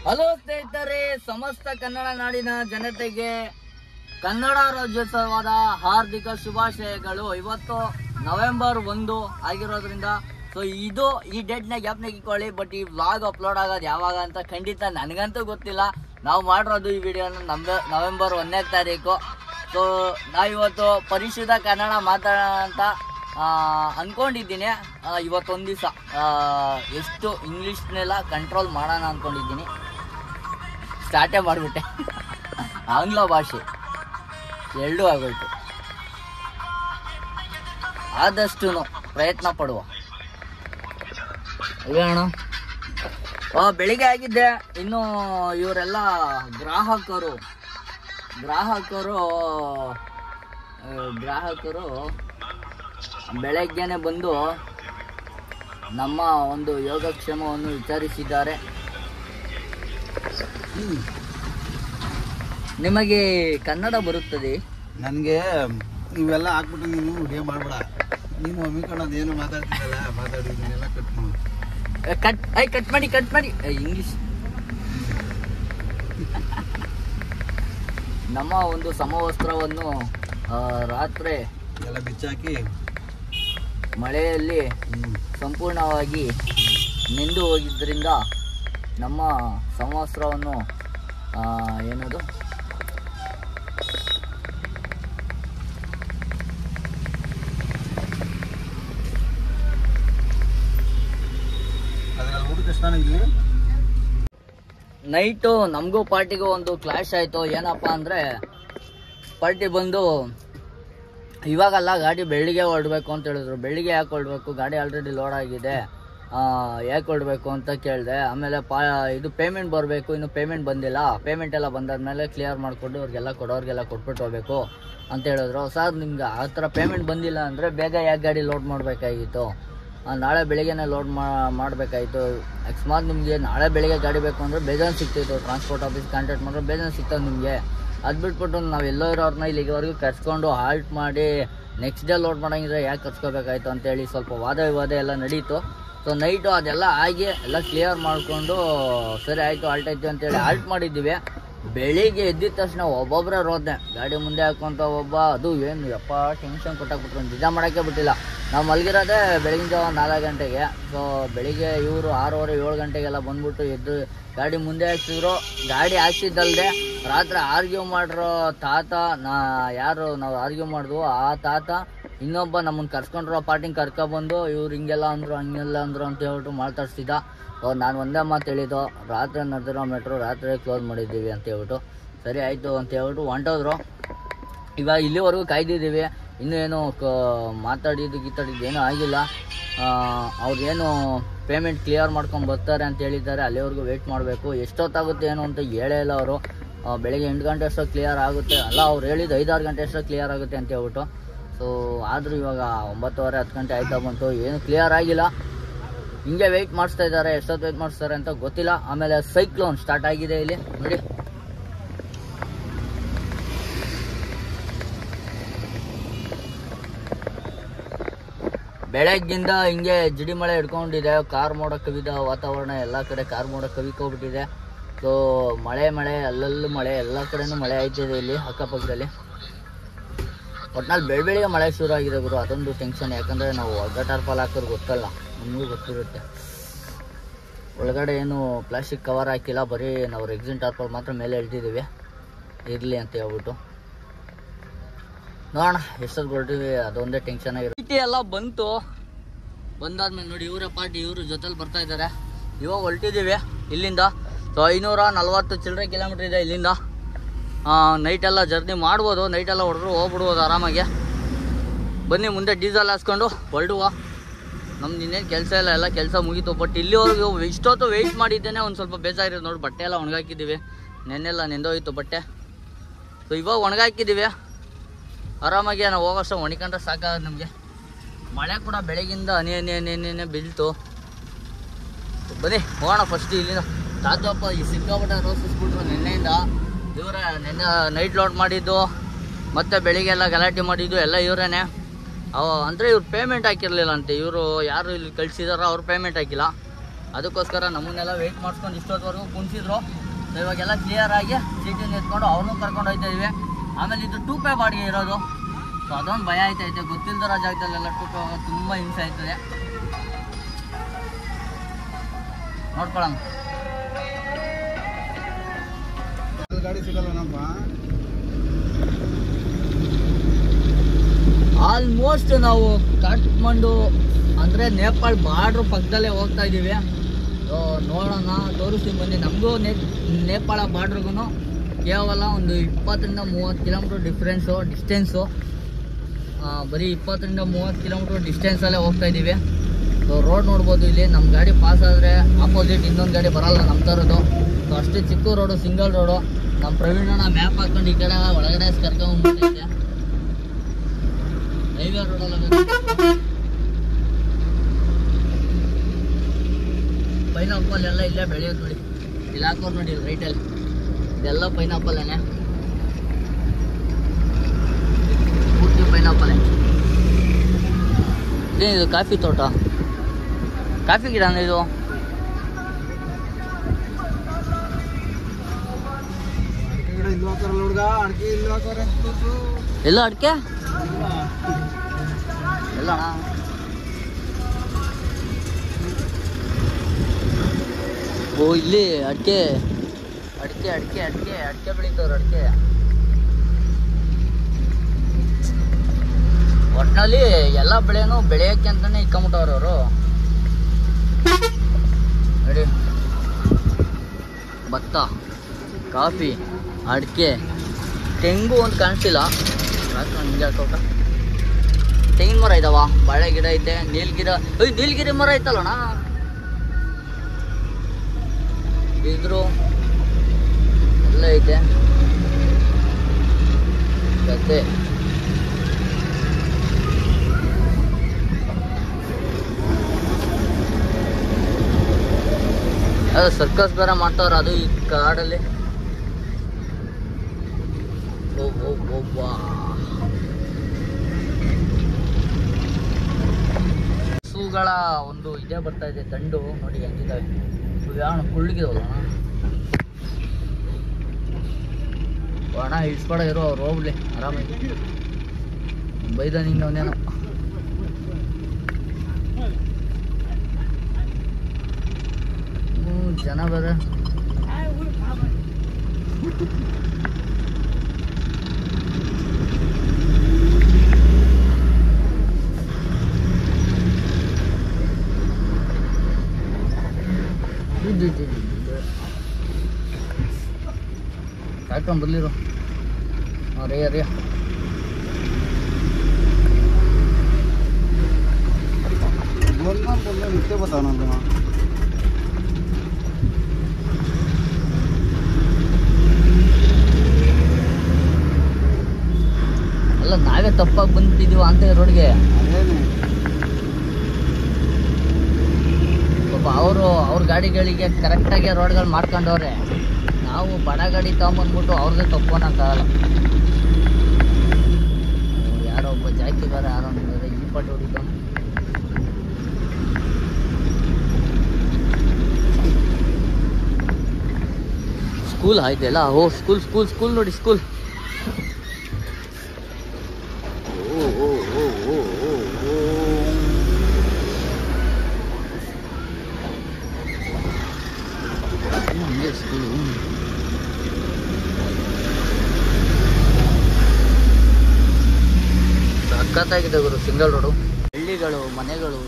Hello ಸ್ನೇಹಿತರೆ, ಸಮಸ್ತ ಕನ್ನಡ ನಾಡಿನ ಜನತೆಗೆ ಕನ್ನಡ ರಾಜ್ಯೋತ್ಸವದ ಹಾರ್ದಿಕ ಶುಭಾಶಯಗಳು. ಇವತ್ತು ನವೆಂಬರ್ 1 ಆಗಿರೋದ್ರಿಂದ ಇದು ಈ ಡೇಟ್ನ ಗ್ಯಾಪ್ನಾಗ ಇಟ್ಕೊಳ್ಳಿ. ಬಟ್ ಈ ವ್ಲಾಗ್ ಅಪ್ಲೋಡ್ ಆಗೋದು ಯಾವಾಗ ಅಂತ ಖಂಡಿತ ನನಗಂತೂ ಗೊತ್ತಿಲ್ಲ. ನಾವು ಮಾಡಿರೋದು ಈ ವಿಡಿಯೋನ ನವೆಂಬರ್ 1ನೇ ತಾರೀಕು. ಸೊ ನಾವಿವತ್ತು ಪರಿಶುದ್ಧ ಕನ್ನಡ ಮಾತಾಡೋಣ ಅಂತ ಅಂದ್ಕೊಂಡಿದ್ದೀನಿ. ಇವತ್ತೊಂದು ದಿವಸ ಎಷ್ಟು ಇಂಗ್ಲೀಷ್ನೆಲ್ಲ ಕಂಟ್ರೋಲ್ ಮಾಡೋಣ ಅಂದ್ಕೊಂಡಿದ್ದೀನಿ. ಸ್ಟಾರ್ಟೇ ಮಾಡಿಬಿಟ್ಟೆ. ಆಂಗ್ಲ ಭಾಷೆ ಎರಡೂ ಆಗೋಯ್ತು. ಆದಷ್ಟು ಪ್ರಯತ್ನ ಪಡುವ. ಅಣ್ಣ ಬೆಳಿಗ್ಗೆ ಆಗಿದ್ದೆ. ಇನ್ನು ಇವರೆಲ್ಲ ಗ್ರಾಹಕರು ಬೆಳಗ್ಗೆನೆ ಬಂದು ನಮ್ಮ ಒಂದು ಯೋಗಕ್ಷೇಮವನ್ನು ವಿಚಾರಿಸಿದ್ದಾರೆ. ನಿಮಗೆ ಕನ್ನಡ ಬರುತ್ತದೆ? ನನಗೆ ಇವೆಲ್ಲ ಹಾಕ್ಬಿಟ್ಟು ನೀನು ವಿಡಿಯೋ ಮಾಡಬೇಡ. ನೀನು ಮಮ್ಮಿ ಕಣ್ಣದೇನು ಮಾತಾಡ್ತಿದ್ದಲ್ಲ, ಮಾತಾಡಿದ್ದನ್ನೆಲ್ಲ ಕಟ್ ಮಾಡಿ ಇಂಗ್ಲಿಷ್. ನಮ್ಮ ಒಂದು ಸಮವಸ್ತ್ರವನ್ನು ರಾತ್ರಿ ಎಲ್ಲ ಬಿಚ್ಚಾಕಿ ಮಳೆಯಲ್ಲಿ ಸಂಪೂರ್ಣವಾಗಿ ನೆಂದು ಹೋಗಿದ್ದರಿಂದ ನಮ್ಮ ಸಮವಸ್ತ್ರವನ್ನು ಏನದು ನೈಟು ನಮಗೂ ಪಾರ್ಟಿಗೂ ಒಂದು ಕ್ಲಾಶ್ ಆಯಿತು. ಏನಪ್ಪ ಅಂದರೆ ಪಾರ್ಟಿ ಬಂದು ಇವಾಗಲ್ಲ, ಗಾಡಿ ಬೆಳಿಗ್ಗೆ ಹೊರಡಬೇಕು ಅಂತ ಹೇಳಿದ್ರು. ಬೆಳಿಗ್ಗೆ ಯಾಕೆ ಹೊರಡಬೇಕು, ಗಾಡಿ ಆಲ್ರೆಡಿ ಲೋಡ್ ಆಗಿದೆ, ಯಾಕೆ ಹೊರಡಬೇಕು ಅಂತ ಕೇಳಿದೆ. ಆಮೇಲೆ ಇದು ಪೇಮೆಂಟ್ ಬರಬೇಕು, ಇನ್ನು ಪೇಮೆಂಟ್ ಬಂದಿಲ್ಲ. ಪೇಮೆಂಟ್ ಎಲ್ಲ ಬಂದಾದ್ಮೇಲೆ ಕ್ಲಿಯರ್ ಮಾಡಿಕೊಂಡು ಅವ್ರಿಗೆಲ್ಲ ಕೊಡೋರಿಗೆಲ್ಲ ಕೊಟ್ಬಿಟ್ಟು ಹೋಗಬೇಕು ಅಂತ ಹೇಳಿದ್ರು. ಸರ್ ನಿಮ್ಗೆ ಆ ಥರ ಪೇಮೆಂಟ್ ಬಂದಿಲ್ಲ ಅಂದರೆ ಬೇಗ ಯಾಕೆ ಗಾಡಿ ಲೋಡ್ ಮಾಡಬೇಕಾಗಿತ್ತು, ನಾಳೆ ಬೆಳಿಗ್ಗೆನೇ ಲೋಡ್ ಮಾಡಬೇಕಾಯಿತು. ಅಕಸ್ಮಾತ್ ನಿಮಗೆ ನಾಳೆ ಬೆಳಿಗ್ಗೆ ಗಾಡಿ ಬೇಕು ಅಂದರೆ ಬೇಜಾನ್ ಸಿಗ್ತಿತ್ತು. ಟ್ರಾನ್ಸ್ಪೋರ್ಟ್ ಆಫೀಸ್ ಕಾಂಟ್ಯಾಕ್ಟ್ ಮಾಡಿದ್ರೆ ಬೇಜಾನ್ ಸಿಗ್ತದೆ ನಿಮಗೆ. ಅದು ಬಿಟ್ಬಿಟ್ಟು ನಾವು ಎಲ್ಲೋ ಇರೋರನ್ನ ಇಲ್ಲಿವರೆಗೂ ಕರ್ಸ್ಕೊಂಡು ಹಾಲ್ಟ್ ಮಾಡಿ ನೆಕ್ಸ್ಟ್ ಡೇ ಲೋಡ್ ಮಾಡೋಂಗಿದ್ರೆ ಯಾಕೆ ಕರ್ಸ್ಕೋಬೇಕಾಯ್ತು ಅಂತೇಳಿ ಸ್ವಲ್ಪ ವಾದ ವಿವಾದ ಎಲ್ಲ ನಡೀತು. ಸೊ ನೈಟು ಅದೆಲ್ಲ ಆಗಿ ಎಲ್ಲ ಕ್ಲಿಯರ್ ಮಾಡಿಕೊಂಡು ಸರಿ ಆಯಿತು, ಹಾಲ್ಟ್ ಆಯಿತು ಅಂತೇಳಿ ಹಾಲ್ಟ್ ಮಾಡಿದ್ದೀವಿ. ಬೆಳಿಗ್ಗೆ ಎದ್ದಿದ ತಕ್ಷಣ ಒಬ್ಬೊಬ್ಬರೇ ರೋದ್ನೆ ಗಾಡಿ ಮುಂದೆ ಹಾಕೊಂತ ಅದು ಏನು ಯಪ್ಪ ಟೆನ್ಷನ್ ಕೊಟ್ಟಾಕ್ಬಿಟ್ರು. ನಿಜ ಮಾಡೋಕ್ಕೆ ಬಿಟ್ಟಿಲ್ಲ. ನಾವು ಮಲಗಿರೋದೇ ಬೆಳಗಿನ ಜಾವ 4 ಗಂಟೆಗೆ. ಸೊ ಬೆಳಿಗ್ಗೆ ಇವರು 6:30 7 ಗಂಟೆಗೆಲ್ಲ ಬಂದ್ಬಿಟ್ಟು ಎದ್ದು ಗಾಡಿ ಮುಂದೆ ಹಾಕ್ಸಿದ್ರು. ಗಾಡಿ ಹಾಕ್ಸಿದ್ದಲ್ದೆ ರಾತ್ರಿ ಆರ್ಗ್ಯೂ ಮಾಡಿರೋ ತಾತ, ಯಾರು ನಾವು ಆರ್ಗ್ಯೂ ಮಾಡಿದ್ವು ಆ ತಾತ ಇನ್ನೊಬ್ಬ ನಮ್ಮನ್ನು ಕರ್ಸ್ಕೊಂಡ್ರು. ಪಾರ್ಟಿಂಗ್ ಕರ್ಕೊಬಂದು ಇವ್ರು ಹಿಂಗೆಲ್ಲ ಅಂದರು ಹಂಗೆಲ್ಲ ಅಂದರು ಅಂತ ಹೇಳ್ಬಿಟ್ಟು ಮಾತಾಡ್ಸಿದ್ದ. ನಾನು ಒಂದೇ ಮಾತು ಹೇಳಿದ್ದು, ರಾತ್ರಿ ನಡೆದಿರೋ ಮೆಟ್ರೋ ರಾತ್ರಿ ಕ್ಲೋಸ್ ಮಾಡಿದ್ದೀವಿ ಅಂತ ಹೇಳ್ಬಿಟ್ಟು. ಸರಿ ಆಯಿತು ಅಂತ ಹೇಳ್ಬಿಟ್ಟು ಹೊಂಟೋದ್ರು. ಇವಾಗ ಇಲ್ಲಿವರೆಗೂ ಕಾಯ್ದಿದ್ದೀವಿ. ಇನ್ನೂ ಏನು ಗೀತಾಡಿದ್ದು ಏನೂ ಆಗಿಲ್ಲ. ಅವ್ರೇನು ಪೇಮೆಂಟ್ ಕ್ಲಿಯರ್ ಮಾಡ್ಕೊಂಡು ಬರ್ತಾರೆ ಅಂತ ಹೇಳಿದ್ದಾರೆ. ಅಲ್ಲಿವರೆಗೂ ವೆಯ್ಟ್ ಮಾಡಬೇಕು. ಎಷ್ಟೊತ್ತಾಗುತ್ತೆ ಏನು ಅಂತ ಹೇಳೇ ಇಲ್ಲ ಅವರು. ಬೆಳಗ್ಗೆ 8 ಗಂಟೆ ಅಷ್ಟೋ ಕ್ಲಿಯರ್ ಆಗುತ್ತೆ ಅಲ್ಲ, ಅವ್ರು ಹೇಳಿದ್ದು 5-6 ಗಂಟೆ ಅಷ್ಟೋ ಕ್ಲಿಯರ್ ಆಗುತ್ತೆ ಅಂತ ಹೇಳ್ಬಿಟ್ಟು. ಸೊ ಆದರೂ ಇವಾಗ 9:30 10 ಗಂಟೆ ಆಯ್ತಾ ಬಂತು, ಏನು ಕ್ಲಿಯರ್ ಆಗಿಲ್ಲ. ಹಿಂಗೆ ವೆಯ್ಟ್ ಮಾಡಿಸ್ತಾ ಇದ್ದಾರೆ. ಎಷ್ಟೊತ್ತು ವೆಯ್ಟ್ ಮಾಡಿಸ್ತಾರೆ ಅಂತ ಗೊತ್ತಿಲ್ಲ. ಆಮೇಲೆ ಸೈಕ್ಲೋನ್ ಸ್ಟಾರ್ಟ್ ಆಗಿದೆ ಇಲ್ಲಿ ನೋಡಿ. ಬೆಳಗ್ಗಿಂದ ಹಿಂಗೆ ಜಿಡಿ ಮಳೆ ಹಿಡ್ಕೊಂಡಿದೆ. ಕಾರ್ ಮೋಡ ಕವಿದ ವಾತಾವರಣ, ಎಲ್ಲ ಕಡೆ ಕಾರ್ ಮೋಡ ಕವಿಕೋಗ್ಬಿಟ್ಟಿದೆ. ಸೊ ಮಳೆ ಅಲ್ಲಲ್ಲೂ ಮಳೆ, ಎಲ್ಲ ಕಡೆನೂ ಮಳೆ ಆಯ್ತಿದೆ ಇಲ್ಲಿ ಅಕ್ಕಪಕ್ಕದಲ್ಲಿ. ಒಟ್ನಲ್ಲಿ ಬೆಳಿಗ್ಗೆ ಮಳೆ ಶುರು ಆಗಿದೆ ಗುರು. ಅದೊಂದು ಟೆನ್ಷನ್. ಯಾಕಂದರೆ ನಾವು ಒಳಗಡೆ ಟಾರ್ಪಾಲ್ ಹಾಕೋದು ಗೊತ್ತಲ್ಲ, ನಿಮಗೂ ಗೊತ್ತಿರುತ್ತೆ. ಒಳಗಡೆ ಏನು ಪ್ಲಾಸ್ಟಿಕ್ ಕವರ್ ಹಾಕಿಲ್ಲ, ಬರೀ ನಾವು ರೆಕ್ಸಿನ್ ಟಾರ್ಪಾಲ್ ಮಾತ್ರ ಮೇಲೆ ಎಳ್ತಿದ್ದೀವಿ ಇರಲಿ ಅಂತ ಹೇಳ್ಬಿಟ್ಟು. ನೋಡೋಣ ಎಷ್ಟೊತ್ತು ಹೊರಟಿವಿ, ಅದೊಂದೇ ಟೆನ್ಷನ್ ಆಗಿರುತ್ತೆ. ಸಿಟಿ ಎಲ್ಲ ಬಂದಾದ್ಮೇಲೆ ನೋಡಿ ಇವರೇ ಪಾರ್ಟಿ, ಇವರು ಜೊತೆಲಿ ಬರ್ತಾ ಇದ್ದಾರೆ. ಇವಾಗ ಹೊರಟಿದ್ದೀವಿ ಇಲ್ಲಿಂದ. ಸೊ 540 ಚಿಲ್ಲರೆ ಕಿಲೋಮೀಟ್ರ್ ಇದೆ ಇಲ್ಲಿಂದ. ನೈಟೆಲ್ಲ ಜರ್ನಿ ಮಾಡ್ಬೋದು, ನೈಟೆಲ್ಲ ಹೊಡೆದ್ರು ಹೋಗ್ಬಿಡ್ಬೋದು ಆರಾಮಾಗಿ. ಬನ್ನಿ ಮುಂದೆ ಡೀಸೆಲ್ ಹಾಸ್ಕೊಂಡು ಹೊರಡುವ. ನಮ್ದು ಇನ್ನೇನು ಕೆಲಸ ಇಲ್ಲ, ಎಲ್ಲ ಕೆಲಸ ಮುಗೀತು. ಬಟ್ ಇಲ್ಲಿವರೆಗೂ ಇಷ್ಟೊತ್ತು ವೆಯ್ಟ್ ಮಾಡಿದ್ದೇನೆ ಒಂದು ಸ್ವಲ್ಪ ಬೇಜಾರಿರೋದು ನೋಡಿ. ಬಟ್ಟೆ ಎಲ್ಲ ಒಣಗಾಕಿದ್ದೀವಿ, ನೆನ್ನೆಲ್ಲ ನೆಂದೋಯ್ತು ಬಟ್ಟೆ. ಸೊ ಇವಾಗ ಒಣಗಾಕಿದ್ದೀವಿ. ಆರಾಮಾಗಿ ನಾವು ಹೋಗೋಷ್ಟು ಒಣಕೊಂಡ್ರೆ ಸಾಕಾಗುತ್ತೆ ನಮಗೆ. ಮಳೆ ಕೂಡ ಬೆಳಗಿಂದ ಹನಿ ಬೀಳ್ತು. ಬನ್ನಿ ಹೋಗೋಣ ಫಸ್ಟ್ ಇಲ್ಲಿಂದ. ತಾತಪ್ಪ ಈ ಸಿಕ್ಕಾಪಟ್ಟೆ ರೋಸಿಸ್ಬಿಟ್ರು ನಿನ್ನೆಯಿಂದ. ನಿನ್ನೆ ನೈಟ್ ಲೋಡ್ ಮಾಡಿದ್ದು ಮತ್ತು ಬೆಳಿಗ್ಗೆ ಎಲ್ಲ ಗಲಾಟೆ ಮಾಡಿದ್ದು ಎಲ್ಲ ಇವರೇನೆ. ಅಂದರೆ ಇವ್ರು ಪೇಮೆಂಟ್ ಹಾಕಿರಲಿಲ್ಲ ಅಂತೆ. ಇವರು ಯಾರು ಇಲ್ಲಿ ಕಳಿಸಿದಾರೋ ಅವ್ರು ಪೇಮೆಂಟ್ ಹಾಕಿಲ್ಲ. ಅದಕ್ಕೋಸ್ಕರ ನಮ್ಮನ್ನೆಲ್ಲ ವೆಯ್ಟ್ ಮಾಡಿಸ್ಕೊಂಡು ಇಷ್ಟೊತ್ತವರೆಗೂ ಕುಣಿಸಿದ್ರು. ಸೊ ಇವಾಗೆಲ್ಲ ಕ್ಲಿಯರ್ ಆಗಿ ಚೀಟಿನ ಎತ್ಕೊಂಡು ಅವ್ರನ್ನೂ ಕರ್ಕೊಂಡು ಹೋಗ್ತಾ ಇದ್ವಿ. ಆಮೇಲೆ ಇದು 2 ಪೇ ಬಾಡಿಗೆ ಇರೋದು. ಸೊ ಅದೊಂದು ಭಯ ಆಯ್ತೈತೆ, ಗೊತ್ತಿಲ್ದಿರೋ ಜಾಗದಲ್ಲೆಲ್ಲ 2 ಪೇ ಹೋಗೋದು ತುಂಬ ಹಿಂಸೆ ಆಯ್ತದೆ. ನೋಡ್ಕೊಳ್ಳೋಣ. ಗಾಡಿ ಸಿಗಲ್ಲ ನಮ್ಮ ಆಲ್ಮೋಸ್ಟ್ ನಾವು ಕಾಠ್ಮಂಡು ಅಂದರೆ ನೇಪಾಳ ಬಾರ್ಡ್ರ್ ಪಕ್ಕದಲ್ಲೇ ಹೋಗ್ತಾ ಇದ್ದೀವಿ. ನೋಡೋಣ, ತೋರಿಸ್ತೀನಿ ಬನ್ನಿ. ನಮಗೂ ನೇಪಾಳ ಬಾರ್ಡ್ರಿಗೂ ಕೇವಲ ಒಂದು 20-30 ಕಿಲೋಮೀಟ್ರ್ ಡಿಸ್ಟೆನ್ಸು. ಬರೀ 20-30 ಕಿಲೋಮೀಟ್ರ್ ಡಿಸ್ಟೆನ್ಸಲ್ಲೇ ಹೋಗ್ತಾ ಇದ್ದೀವಿ. ಸೊ ರೋಡ್ ನೋಡ್ಬೋದು, ಇಲ್ಲಿ ನಮ್ಮ ಗಾಡಿ ಪಾಸ್ ಆದರೆ ಆಪೋಸಿಟ್ ಇನ್ನೊಂದು ಗಾಡಿ ಬರಲ್ಲ ನಮ್ಮ ಥರದ್ದು. ಸೊ ಅಷ್ಟೇ ಚಿಕ್ಕ ರೋಡು, ಸಿಂಗಲ್ ರೋಡು. ನಮ್ಮ ಪ್ರವೀಣನ ಮ್ಯಾಪ್ ಹಾಕ್ಕೊಂಡು ಈ ಕಡೆ ಒಳಗಡೆ ಕರ್ಕೊಂಡ್ಬಿಟ್ಟೈತೆ. ಹೈವೇ ರೋಡಲ್ಲ ಪೈನಾಪಲ್ ಎಲ್ಲ ಇಲ್ಲೇ ಬೆಳೆಯೋದು ನೋಡಿ. ಇಲ್ಲಿ ಹಾಕೋರು ನೋಡಿ, ಇಲ್ಲಿ ರೈಟಲ್ಲಿ ಇದೆಲ್ಲ ಪೈನಾಪಲ್ಲೇನೆ, ಪೂರ್ತಿ ಪೈನಾಪಲ್ಲೇ. ಇದೇನಿದು ಕಾಫಿ ತೋಟ, ಕಾಫಿ ಗಿಡನ ಇದು? ಎಲ್ಲ ಅಡಿಕೆ ಎಲ್ಲ ಓ ಇಲ್ಲಿ ಅಡಿಕೆ ಅಡಿಕೆ ಅಡಿಕೆ ಅಡಿಕೆ ಅಡಿಕೆ ಬೆಳೀತವ್ರು. ಅಡಿಕೆ ಒಟ್ಟಿನಲ್ಲಿ ಎಲ್ಲ ಬೆಳೆನೂ ಬೆಳೆಯೋಕ್ಕೆ ಅಂತಾನೆ ಇಕ್ಕೊಂಬಿಟ್ಟವ್ರು ಅವರು. ನೋಡಿ, ಭತ್ತ, ಕಾಫಿ, ಅಡಿಕೆ, ತೆಂಗು ಒಂದು ಕಾಣಿಸಿಲ್ಲ. ಹಿಂಗೆ ಹಾಕೋಟ ತೆಂಗಿನ ಮರ ಇದಾವ, ಬಾಳೆ ಗಿಡ ಐತೆ, ನೀಲಗಿರಿ ಮರ ಐತಲ್ಲಣ್ಣ. ಬಿದ್ರು ಎಲ್ಲ ಐತೆ. ಗದ್ದೆ, ಅದು ಸರ್ಕಸ್ ಬೇರೆ ಮಾಡ್ತಾವ್ರ ಅದು ಈ ಕಾಡಲ್ಲಿ. ಹಸುಗಳ ಒಂದು ಇದೇ ಬರ್ತಾ ಇದೆ, ದಂಡು ನೋಡಿ ಹೆಂಗಿದ್ದಾವೆ. ಯಾವಣ ಕುಳ್ಳಿಗಿದವಲ್ಲ ಅಣ್ಣ, ಇಡ್ಸ್ಬೇಡ ಇರೋ, ಅವ್ರು ಹೋಗ್ಲಿ ಆರಾಮಾಗಿ. ಬೈದ ನಿಂಗೆ ಅವನೇನೋ. ಜನ ಬೇರೆ ಕಾಯ್ಕೊಂಡು ಬರ್ಲಿರು. ರೇ ನಿತ್ಯ ಬತ್ತಾವ ನಂದು. ಅಲ್ಲ, ನಾವೇ ತಪ್ಪಾಗಿ ಬಂದ್ಬಿಟ್ಟಿದೀವ ಅಂತ ರೋಡ್ಗೆ. ಪಾಪ ಅವ್ರ ಗಾಡಿಗಳಿಗೆ ಕರೆಕ್ಟಾಗಿ ರೋಡ್ಗಳು ಮಾಡ್ಕೊಂಡವ್ರೆ. ನಾವು ಬಡ ಗಾಡಿ ತಗೊಂಬಂದ್ಬಿಟ್ಟು ಅವ್ರದ್ದೇ ತಪ್ಪು ಅನ್ನೋಕ್ಕಾಗಲ್ಲ. ಯಾರೋ ಒಬ್ಬ ಜಾಕಿದಾರ, ಯಾರೋ ಈ ಪಟ್ಟು ಹೊಡಿತಾನೆ. ಸ್ಕೂಲ್ ಆಯ್ತಲ್ಲ. ಓ ಸ್ಕೂಲ್ ಸ್ಕೂಲ್ ಸ್ಕೂಲ್ ನೋಡಿ, ಸ್ಕೂಲ್. ಸ್ಕೂಲು ಸಖತ್ತಾಗಿದೆ ಗುರು. ಸಿಂಗಲ್ ರೋಡು, ಹಳ್ಳಿಗಳು, ಮನೆಗಳು.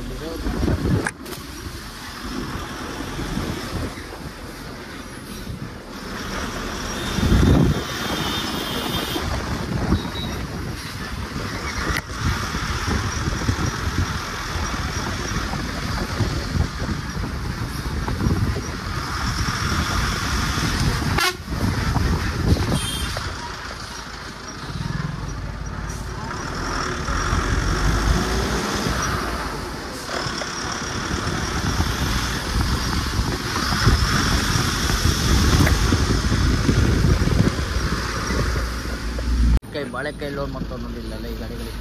ಬಾಳೆಕಾಯಿ ಲೋಡ್ ಮಾಡ್ತಾವ್ ನೋಡಿಲ್ಲ ಈ ಗಾಡಿಗಳಿಗೆ.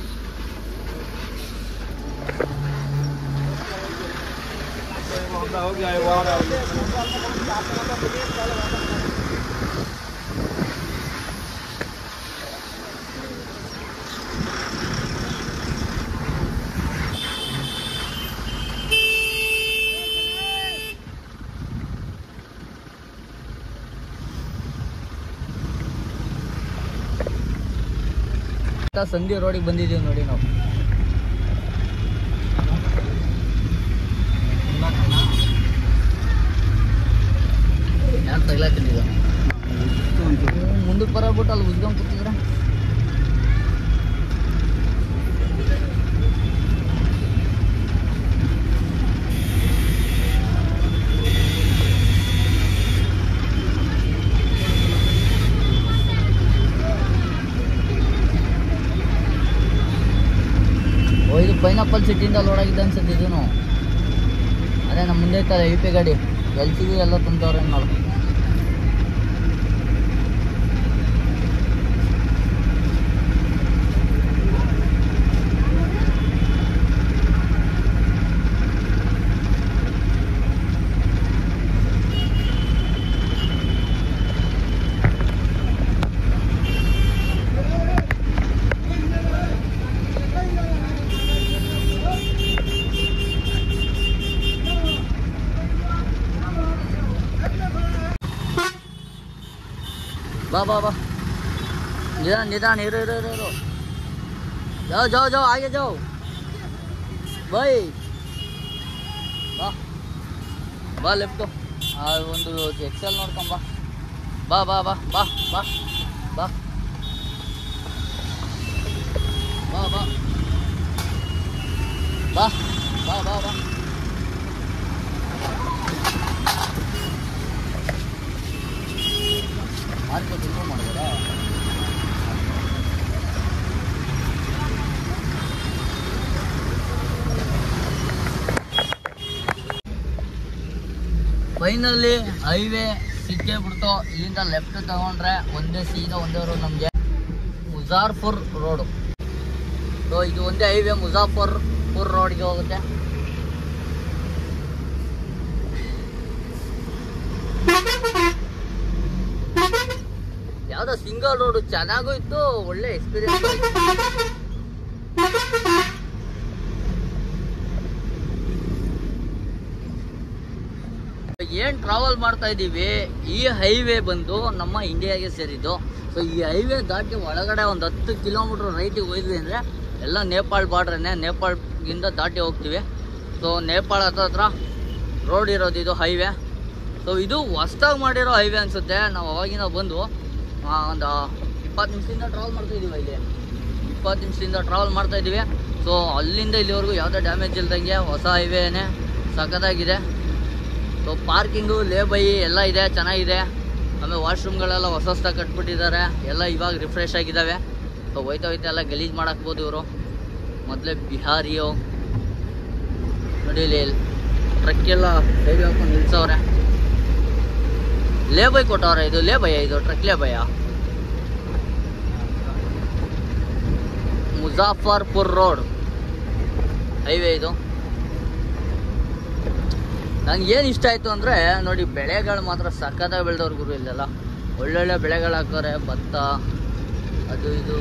ಸಂಧಿ ರೋಡಿಗೆ ಬಂದಿದ್ದೀವಿ ನೋಡಿ ನಾವು. ಯಾರು ತಗ್ಲಾಕಿದ್ದೀವಿ ಮುಂದಕ್ಕೆ ಬರಬಿಟ್ಟು ಅಲ್ಲಿ ಉಜ್ಕೊಂಡ್ ಕೂತಿದ್ರೆ ಇದು ಪೈನಾಪಲ್ ಸಿಟಿಯಿಂದ ಲೋಡ್ ಆಗಿದೆ ಅನ್ಸುತ್ತೆ ಇದೂ. ಅದೇ ನಮ್ಮ ಮುಂದೆ ಇರ್ತದೆ ಯು ಪಿ ಗಾಡಿ ಎಲ್ಸಿಗೂ ಎಲ್ಲ ತುಂಬ್ತವ್ರೆ ನಾವು. बा बा बा निदान निदान इरो इरो इरो इरो जाओ जाओ जाओ आगे जाओ भाई बा बा लेफ्ट ಒಂದು ಎಕ್ಸೆಲ್ ನೋಡ್ಕೊಂಬ ಬಾ ಬಾ ಬಾ ಬಾ ಬಾ ಬಾ ಬಾ ಬಾ ಬಾ ಬಾ ಬಾ ಬಾ ಮಾರ್ಕೆಟ್ ಇಂಪ್ರೂವ್ ಮಾಡಿದ್ರೆ ಫೈನಲಿ ಹೈವೇ ಸಿಕ್ಕೇ ಬಿಡ್ತು. ಇಲ್ಲಿಂದ ಲೆಫ್ಟ್ ತಗೊಂಡ್ರೆ ಸೀದಾ ಒಂದೇ ರೋಡ್ ನಮಗೆ ಮುಜಾಫರ್ಪುರ್ ರೋಡು. ಸೊ ಇದು ಒಂದೇ ಹೈವೇ ಮುಜಾಫರ್ಪುರ್ ರೋಡ್ಗೆ ಹೋಗುತ್ತೆ. ಯಾವ್ದೋ ಸಿಂಗಲ್ ರೋಡ್ ಚೆನ್ನಾಗೂ ಇತ್ತು, ಒಳ್ಳೆ ಎಕ್ಸ್ಪೀರಿಯನ್ಸ್ ಆಯ್ತು. ಏನ್ ಟ್ರಾವೆಲ್ ಮಾಡ್ತಾ ಇದ್ದೀವಿ, ಈ ಹೈವೇ ಬಂದು ನಮ್ಮ ಇಂಡಿಯಾಗೆ ಸೇರಿದ್ದು. ಸೊ ಈ ಹೈವೇ ದಾಟಿ ಒಳಗಡೆ ಒಂದು 10 ಕಿಲೋಮೀಟರ್ ರೈಟಿಗೆ ಹೋಯ್ದ್ವಿ ಅಂದರೆ ಎಲ್ಲ ನೇಪಾಳ ಬಾರ್ಡ್ರನ್ನೇ, ನೇಪಾಳದಿಂದ ದಾಟಿ ಹೋಗ್ತೀವಿ. ಸೊ ನೇಪಾಳ ಹತ್ರ ರೋಡ್ ಇರೋದು ಇದು ಹೈವೇ. ಸೊ ಇದು ಹೊಸ್ದಾಗಿ ಮಾಡಿರೋ ಹೈವೇ ಅನಿಸುತ್ತೆ. ನಾವು ಅವಾಗಿನ ಬಂದು ಒಂದು 20 ನಿಮಿಷದಿಂದ ಟ್ರಾವೆಲ್ ಮಾಡ್ತಾಯಿದ್ದೀವಿ. ಇಲ್ಲಿ 20 ನಿಮಿಷದಿಂದ ಟ್ರಾವೆಲ್ ಮಾಡ್ತಾಯಿದ್ದೀವಿ. ಸೊ ಅಲ್ಲಿಂದ ಇಲ್ಲಿವರೆಗೂ ಯಾವುದೇ ಡ್ಯಾಮೇಜ್ ಇಲ್ದಂಗೆ ಹೊಸ ಹೈವೇನೇ ಸಖತ್ತಾಗಿದೆ. ಸೊ ಪಾರ್ಕಿಂಗು ಲೇಬೈ ಎಲ್ಲ ಇದೆ, ಚೆನ್ನಾಗಿದೆ. ಆಮೇಲೆ ವಾಶ್ರೂಮ್ಗಳೆಲ್ಲ ಹೊಸದಾಗಿ ಕಟ್ಬಿಟ್ಟಿದ್ದಾರೆ, ಎಲ್ಲ ಇವಾಗ ರಿಫ್ರೆಶ್ ಆಗಿದ್ದಾವೆ. ಸೊ ಹೋಯ್ತಾ ಎಲ್ಲ ಗಲೀಜು ಮಾಡಾಕ್ಬೋದು ಇವರು. ಮೊದಲೇ ಬಿಹಾರಿಯೋ ನೋಡಿ, ಇಲ್ಲಿ ಟ್ರಕ್ಕೆಲ್ಲ ಸೈಡ್ ಹಾಕೊಂಡು ನಿಲ್ಸವ್ರೆ. ಲೇಬೈ ಕೊಟ್ಟವ್ರೆ. ಇದು ಲೇಬಯ್ಯ, ಇದು ಟ್ರಕ್ ಲೇಬಯ್ಯ. ಮುಜಾಫರ್ಪುರ್ ರೋಡ್ ಹೈವೇ ಇದು. ನನಗೇನು ಇಷ್ಟ ಆಯಿತು ಅಂದರೆ ನೋಡಿ, ಬೆಳೆಗಳು ಮಾತ್ರ ಸಖತ್ತಾಗಿ ಬೆಳೆದವ್ರು ಗುರು. ಇಲ್ಲೆಲ್ಲ ಒಳ್ಳೊಳ್ಳೆ ಬೆಳೆಗಳು ಹಾಕೋರೆ, ಭತ್ತ ಅದು ಇದು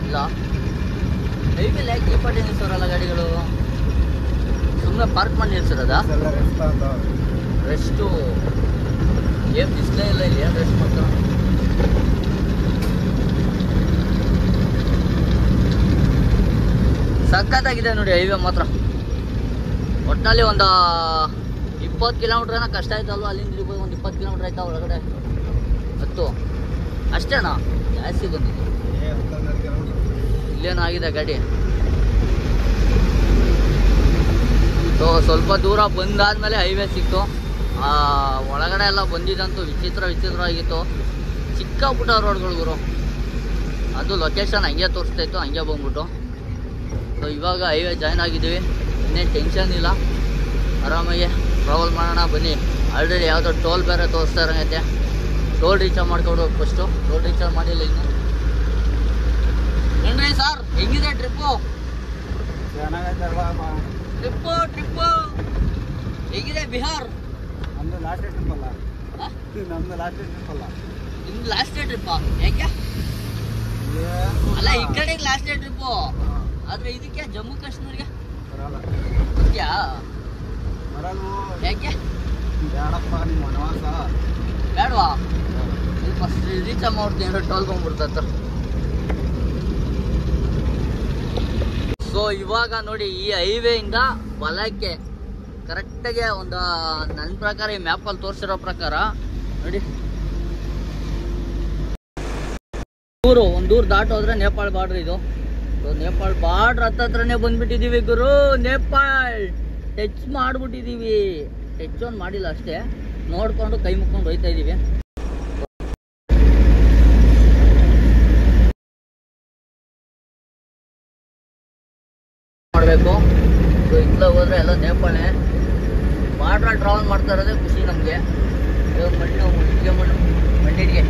ಇಲ್ಲ. ಹೈವೇಲಿ ಯಾಕೆ ಈ ಪಾಟಿ ನಿಲ್ಸೋರಲ್ಲ ಗಾಡಿಗಳು, ಸುಮ್ಮನೆ ಪಾರ್ಕ್ ಮಾಡಿ ನಿಲ್ಸಿರೋದ? ರೆಸ್ಟು ಏನು ಬಿಸಿಲೇ ಇಲ್ಲ ಇಲ್ಲಿ, ಏನು ರೆಸ್ಟ್ ಮಾಡ್ತಾರೆ? ಸಖತ್ತಾಗಿದೆ ನೋಡಿ ಹೈವೇ ಮಾತ್ರ. ಒಟ್ಟಿನಲ್ಲಿ ಒಂದು 20 ಕಿಲೋಮೀಟ್ರ್ ಕಷ್ಟ ಆಯ್ತಲ್ವ, ಅಲ್ಲಿಂದ ಇರ್ಬೋದು. ಒಂದು 20 ಕಿಲೋಮೀಟ್ರ್ ಆಯ್ತಾ ಒಳಗಡೆ ಹತ್ತು ಅಷ್ಟೇನಾ? ಜಾಸ್ತಿ ಬಂದಿದ್ದು ಇಲ್ಲೇನೋ ಆಗಿದೆ ಗಾಡಿ. ಸೊ ಸ್ವಲ್ಪ ದೂರ ಬಂದಾದ್ಮೇಲೆ ಹೈವೇ ಸಿಕ್ತು. ಒಳಗಡೆ ಎಲ್ಲ ಬಂದಿದ್ದಂತೂ ವಿಚಿತ್ರವಾಗಿತ್ತು. ಚಿಕ್ಕ ಪುಟ್ಟ ರೋಡ್ಗಳು ಗುರು. ಅದು ಲೊಕೇಶನ್ ಹಂಗೆ ತೋರಿಸ್ತಾ ಇತ್ತು, ಹಂಗೆ ಬಂದ್ಬಿಟ್ಟು. ಸೊ ಇವಾಗ ಹೈವೇ ಜಾಯ್ನ್ ಆಗಿದ್ದೀವಿ, ಇನ್ನೇನು ಟೆನ್ಷನ್ ಇಲ್ಲ, ಆರಾಮಾಗಿ ಟ್ರಾವೆಲ್ ಮಾಡೋಣ ಬನ್ನಿ. ಆಲ್ರೆಡಿ ಯಾವುದೋ ಟೋಲ್ ಬೇರೆ ತೋರಿಸ್ತಾ ಇರೋಂಗೈತೆ. ಟೋಲ್ ರೀಚಾರ್ಜ್ ಮಾಡ್ಕೊಡ್ಬೇಕು ಫಸ್ಟು. ಟೋಲ್ ರೀಚಾರ್ಜ್ ಮಾಡಿಲ್ಲ ಇನ್ನು. ಏನ್ರಿ ಸರ್, ಹೆಂಗಿದೆ ಟ್ರಿಪ್ಪು? ಟ್ರಿಪ್ಪು ಹೇಗಿದೆ ಬಿಹಾರ್? ನಮ್ದು ಲಾಸ್ಟ್ ಟ್ರಿಪ್ ಅಲ್ಲ. ನಮ್ದು ಲಾಸ್ಟ್ ಟ್ರಿಪ್ ಅಲ್ಲ. ನಿಮ್ದು ಲಾಸ್ಟ್ ಟ್ರಿಪ್ ಯಾಕೆ? ಅಲ್ಲ ಈ ಕಡೆಗೆ ಲಾಸ್ಟ್ ಟ್ರಿಪ್, ಆದ್ರೆ ಇದಕ್ಕೆ ಜಮ್ಮು ಕಾಶ್ಮೀರ್ಗೆ ಬರಲ್ಲ. ಬರಲ್ವು ಯಾಕೆ? ಬೇಡಪ್ಪ ನಿಮ್ಮ ವನವಾಸ ಬೇಡವಾ? ಫಸ್ಟ್ ರೀಚ್ ಅಮೌಂಟ್ ಏನೋ ಟೋಲ್ ಬಂದ್ಬಿಡ್ತ. ಸೊ ಇವಾಗ ನೋಡಿ ಈ ಹೈವೇ ಇಂದ ಬಲಕ್ಕೆ ಕರೆಕ್ಟಾಗಿ ಒಂದು ನನ್ನ ಪ್ರಕಾರ ಈ ಮ್ಯಾಪಲ್ಲಿ ತೋರಿಸಿರೋ ಪ್ರಕಾರ ನೋಡಿ ಒಂದೂರು ದಾಟೋದ್ರೆ ನೇಪಾಳ ಬಾರ್ಡ್ರ್ ಇದು. ನೇಪಾಳ ಬಾರ್ಡ್ರ್ ಹತ್ರನೇ ಬಂದ್ಬಿಟ್ಟಿದೀವಿ ಗುರು. ನೇಪಾಳ್ ಟಚ್ ಮಾಡ್ಬಿಟ್ಟಿದೀವಿ. ಟಚ್ ಒಂದು ಮಾಡಿಲ್ಲ ಅಷ್ಟೇ, ನೋಡ್ಕೊಂಡು ಕೈ ಮುಕ್ಕೊಂಡು ಹೋಯ್ತಾ ಇದೀವಿ. ಮಾಡಬೇಕು ಇತ್ತ ಹೋದ್ರೆ ಎಲ್ಲ ನೇಪಾಳೆ. ಬಾರ್ಡ್ರಲ್ಲಿ ಟ್ರಾವೆಲ್ ಮಾಡ್ತಾ ಇರೋದೇ ಖುಷಿ ನಮಗೆ. ಮಂಡಿಗೆ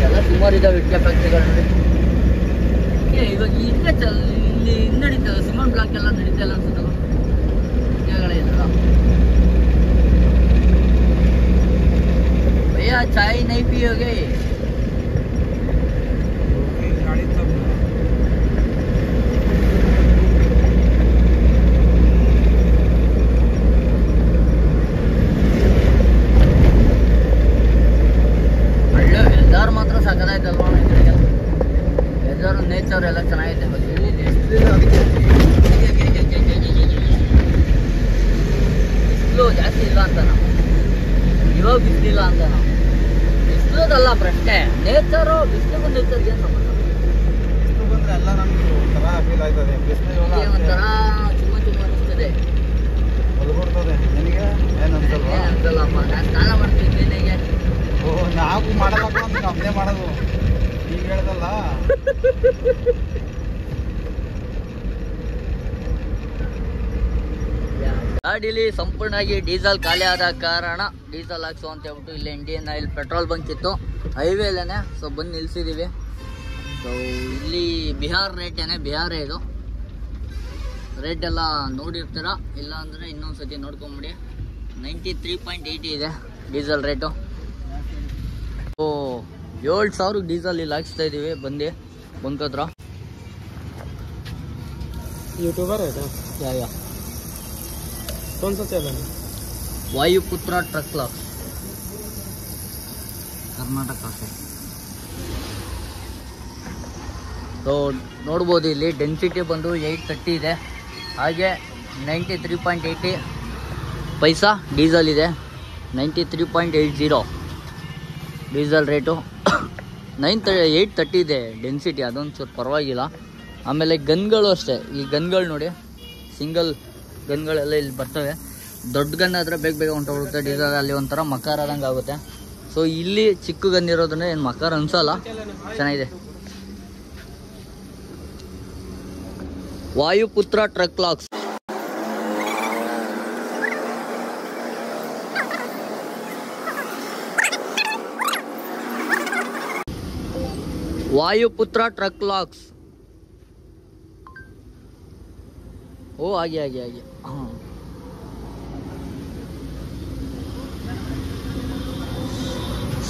ಎಲ್ಲ ಸುಮಾರು ಇದಾವೆ ಇಟ್ಕೆ ಫ್ಯಾಕ್ಟ್ರಿಗಳು ನೋಡಿ. ಇವಾಗ ಇಲ್ಲಿ ನಡೀತದೆ ಸಿಮೆಂಟ್ ಬ್ಲಾಕ್ ಎಲ್ಲ ನಡೀತಾ ಇಲ್ಲ ಅನ್ಸುತ್ತಲ್ಲ. ಇಟ್ಕೆಗಳೇ ಇದಲ್ಲ ಭಯ್ಯ, ಚಾಯ್ ನೈ ಪಿಯೋಗೆ? ವೆದರ್ ಮಾತ್ರ ಸಕ್ಕದಾಯ್ತಲ್ವ ಈ ಕಡೆಗೆಲ್ಲ. ವೆದರ್ ನೇಚರ್ ಎಲ್ಲ ಚೆನ್ನಾಗೈತೆ. ಬಿಸಿಲು ಜಾಸ್ತಿ ಇಲ್ಲ ಅಂತ ನಾವು ಇವಾಗ ಬಿಸಿಲಿಲ್ಲ ಅಂತ ನಾವು ಬಿಸಿಲುದಲ್ಲ ಪ್ರಶ್ನೆ, ನೇಚರು. ಬಿಸಿಲು ನೇಚರ್ ಏನು ಸಂಬಂಧ? ಬಿಸಿಲು ಬಂದ್ರೆ ಎಲ್ಲ ನಮ್ಗೆ ಒಂಥರ ಫೀಲ್ ಆಯ್ತದೆ. ಬಿಸಿಲು ಒಂಥರ ಚುಮ್ಮ ಚುಮ್ಮ ಅನಿಸ್ತದೆ, ಹೊಲ್ಕೊಡ್ತದೆ. ನಿನಗೆ ಏನು ಅನ್ಸಲ್ವಾ? ಅನ್ಸಲ್ಲಪ್ಪ. ನಾನು ಸ್ನಾನ ಮಾಡ್ತೀನಿ ಕ್ಲೀನಾಗೆ. ಓ ನಾವು ಮಾಡಲ್ಲ, ನಮ್ಮದೇ ಮಾಡೋದು. ಈಗ ಹೇಳ್ದಲ್ಲ ಗಾಡೀಲಿ ಸಂಪೂರ್ಣವಾಗಿ ಡೀಸೆಲ್ ಖಾಲಿ ಆದ ಕಾರಣ ಡೀಸೆಲ್ ಹಾಕ್ಸು ಅಂತ ಹೇಳ್ಬಿಟ್ಟು ಇಲ್ಲಿ ಇಂಡಿಯನ್ ಆಯಿಲ್ ಪೆಟ್ರೋಲ್ ಬಂಕ್ ಇತ್ತು ಹೈವೇಲೇನೆ. ಸೊ ಬಂದು ನಿಲ್ಸಿದೀವಿ. ಸೊ ಇಲ್ಲಿ ಬಿಹಾರ್ ರೇಟೇನೆ, ಬಿಹಾರೇ ಇದು. ರೇಟ್ ಎಲ್ಲ ನೋಡಿರ್ತೀರ, ಇಲ್ಲ ಅಂದರೆ ಇನ್ನೊಂದ್ಸತಿ ನೋಡ್ಕೊಂಬಿಡಿ. 93.80 ಇದೆ ಡೀಸೆಲ್ ರೇಟು. ಓ 7,000 ಡೀಸೆಲ್ ಇಲ್ಲಿ ಹಾಕ್ಸ್ತಾ ಇದೀವಿ ಬಂದು ಬಂಕ್ ಹತ್ರ. यूट्यूबर है क्या? ಯಾ कौन सा चैनल है? ವಾಯುಪುತ್ರ ಟ್ರಕ್ ಲಾಕ್ ಕರ್ನಾಟಕ. ಸೊ ನೋಡ್ಬೋದು ಇಲ್ಲಿ ಡೆನ್ಸಿಟಿ ಬಂದು 830 ಇದೆ. ಹಾಗೆ 93.80 ಪೈಸಾ ಡೀಸೆಲ್ ಇದೆ. 93.80 ಡೀಸೆಲ್ ರೇಟು. 830 ಇದೆ ಡೆನ್ಸಿಟಿ, ಅದೊಂದು ಸ್ವಲ್ಪ ಪರವಾಗಿಲ್ಲ. ಆಮೇಲೆ ಗನ್ಗಳು ಅಷ್ಟೇ. ಈ ಗನ್ಗಳು ನೋಡಿ, ಸಿಂಗಲ್ ಗನ್ಗಳೆಲ್ಲ ಇಲ್ಲಿ ಬರ್ತವೆ. ದೊಡ್ಡ ಗನ್ ಆದರೆ ಬೇಗ ಬೇಗ ಹೊಂಟೋಗುತ್ತೆ. ಡೀಸೆಲ್ ಅಲ್ಲಿ ಒಂಥರ ಮಕಾರ ಆದಂಗೆ ಆಗುತ್ತೆ. ಸೊ ಇಲ್ಲಿ ಚಿಕ್ಕ ಗನ್ ಇರೋದನ್ನ ಏನು ಮಕಾರ ಅನ್ಸಲ್ಲ, ಚೆನ್ನಾಗಿದೆ. ವಾಯುಪುತ್ರ ಟ್ರಕ್ ಲಾಕ್ಸ್. वायुपुत्र truck locks. ओ आ गया हाँ.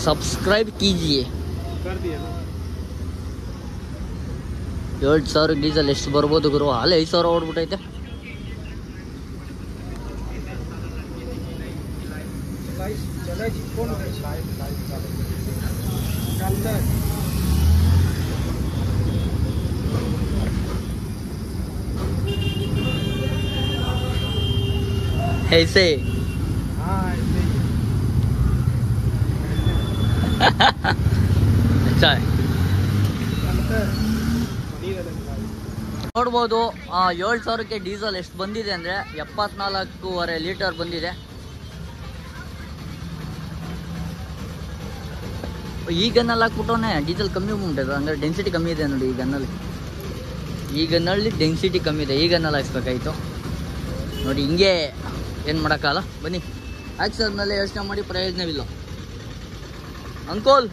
सब्सक्राइब कीजिए. कर दिया ना. 7,000 ಡೀಸೆಲ್ ಎಷ್ಟು ಬರ್ಬೋದು ಗುರು? ಅಲ್ಲೇ 5,000 ಓಡ್ಬಿಟ್ಟೈತೆ. ऐसे अच्छा है. ನೋಡ್ಬೋದು 7,000ಕ್ಕೆ ಡೀಸೆಲ್ ಎಷ್ಟು ಬಂದಿದೆ ಅಂದರೆ 74.5 ಲೀಟರ್ ಬಂದಿದೆ. ಈ ಗನ್ನಲ್ಲಿ ಹಾಕ್ಬಿಟ್ಟವನೇ ಡೀಸೆಲ್ ಕಮ್ಮಿ ಉಂಟು, ಅಂದರೆ ಡೆನ್ಸಿಟಿ ಕಮ್ಮಿ ಇದೆ ನೋಡಿ. ಈ ಗನ್ನಲ್ಲಿ ಡೆನ್ಸಿಟಿ ಕಮ್ಮಿ ಇದೆ. ಈ ಗನ್ನಲ್ಲಿ ಹಾಕ್ಸ್ಬೇಕಾಯ್ತು ನೋಡಿ. ಹಿಂಗೆ ಏನು ಮಾಡೋಕ್ಕಲ್ಲ. ಬನ್ನಿ ಹಾಕ್ಸಾದ್ಮೇಲೆ ಯೋಚನೆ ಮಾಡಿ ಪ್ರಯೋಜನವಿಲ್ಲ. ಅಂಕೋಲ್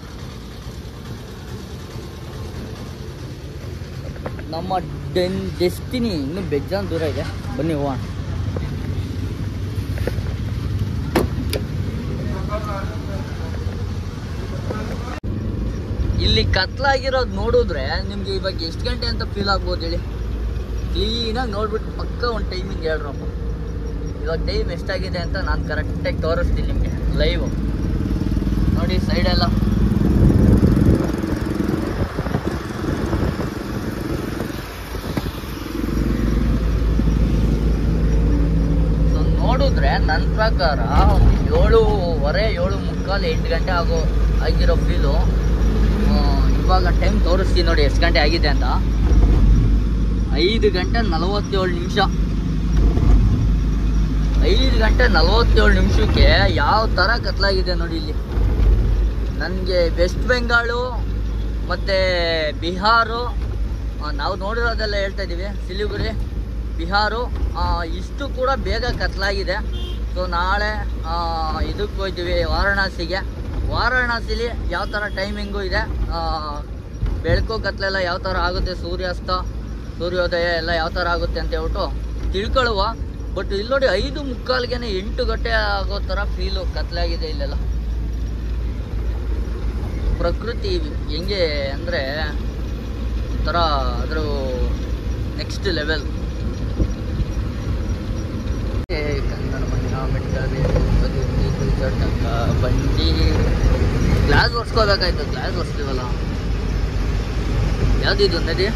ನಮ್ಮ ಡೆಸ್ಟಿನಿ ಇನ್ನೂ ಬೆಜ್ಜಾನ್ ದೂರ ಇದೆ, ಬನ್ನಿ ಹೋಗೋಣ. ಇಲ್ಲಿ ಕತ್ಲಾಗಿರೋದು ನೋಡಿದ್ರೆ ನಿಮ್ಗೆ ಇವಾಗ ಎಷ್ಟು ಗಂಟೆ ಅಂತ ಫೀಲ್ ಆಗ್ಬೋದು ಹೇಳಿ. ಕ್ಲೀನಾಗಿ ನೋಡ್ಬಿಟ್ಟು ಪಕ್ಕ ಒಂದು ಟೈಮಿಂಗ್ ಹೇಳ್ರಪ್ಪ. ಇವಾಗ ಟೈಮ್ ಎಷ್ಟಾಗಿದೆ ಅಂತ ನಾನು ಕರೆಕ್ಟಾಗಿ ತೋರಿಸ್ತೀನಿ ನಿಮಗೆ ಲೈವ್. ನೋಡಿ ಸೈಡೆಲ್ಲ ಸೊ ನೋಡಿದ್ರೆ ನನ್ನ ಪ್ರಕಾರ 7:15 7:45 8 ಗಂಟೆ ಆಗಿರೋ ಫೀಲು. ಇವಾಗ ಟೈಮ್ ತೋರಿಸ್ತೀನಿ ನೋಡಿ ಎಷ್ಟು ಗಂಟೆ ಆಗಿದೆ ಅಂತ. 5 ಗಂಟೆ 47 ನಿಮಿಷ. 5 ಗಂಟೆ 47 ನಿಮಿಷಕ್ಕೆ ಯಾವ ಥರ ಕತ್ಲಾಗಿದೆ ನೋಡಿ ಇಲ್ಲಿ. ನನಗೆ ವೆಸ್ಟ್ ಬೆಂಗಾಳು ಮತ್ತು ಬಿಹಾರು, ನಾವು ನೋಡಿರೋದೆಲ್ಲ ಹೇಳ್ತಾ ಇದ್ದೀವಿ, ಸಿಲಿಗುರಿ, ಬಿಹಾರು ಇಷ್ಟು ಕೂಡ ಬೇಗ ಕತ್ಲಾಗಿದೆ. ಸೊ ನಾಳೆ ಇದಕ್ಕೆ ಹೋಗ್ತೀವಿ ವಾರಣಾಸಿಗೆ. ವಾರಣಾಸಿಲಿ ಯಾವ ಥರ ಟೈಮಿಂಗು ಇದೆ, ಬೆಳಕು ಕತ್ಲೆಲ್ಲ ಯಾವ ಥರ ಆಗುತ್ತೆ, ಸೂರ್ಯಾಸ್ತ ಸೂರ್ಯೋದಯ ಎಲ್ಲ ಯಾವ ಥರ ಆಗುತ್ತೆ ಅಂತ ಹೇಳ್ಬಿಟ್ಟು ತಿಳ್ಕೊಳ್ಳುವ. ಬಟ್ ಇಲ್ಲಿ ನೋಡಿ 5:45ಗೆ 8 ಗಂಟೆ ಆಗೋ ಥರ ಫೀಲು ಕತ್ಲಾಗಿದೆ ಇಲ್ಲೆಲ್ಲ. ಪ್ರಕೃತಿ ಹೆಂಗೆ ಅಂದರೆ ಒಂಥರ ಅದ್ರ ನೆಕ್ಸ್ಟ್ ಲೆವೆಲ್. ಕನ್ನಡ ಬಂಡಿ ಗ್ಲಾಸ್ ಒರ್ಸ್ಕೋಬೇಕಾಯ್ತು, ಗ್ಲಾಸ್ ಒರ್ಸ್ತೀವಲ್ಲ. ಯಾವ್ದಿದು ನದಿ?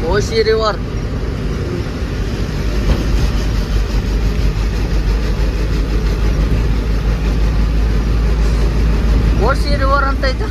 ಕೋಶಿ ರಿವರ್. ಕೋಶಿ ರಿವರ್ ಅಂತ ಐತೆ.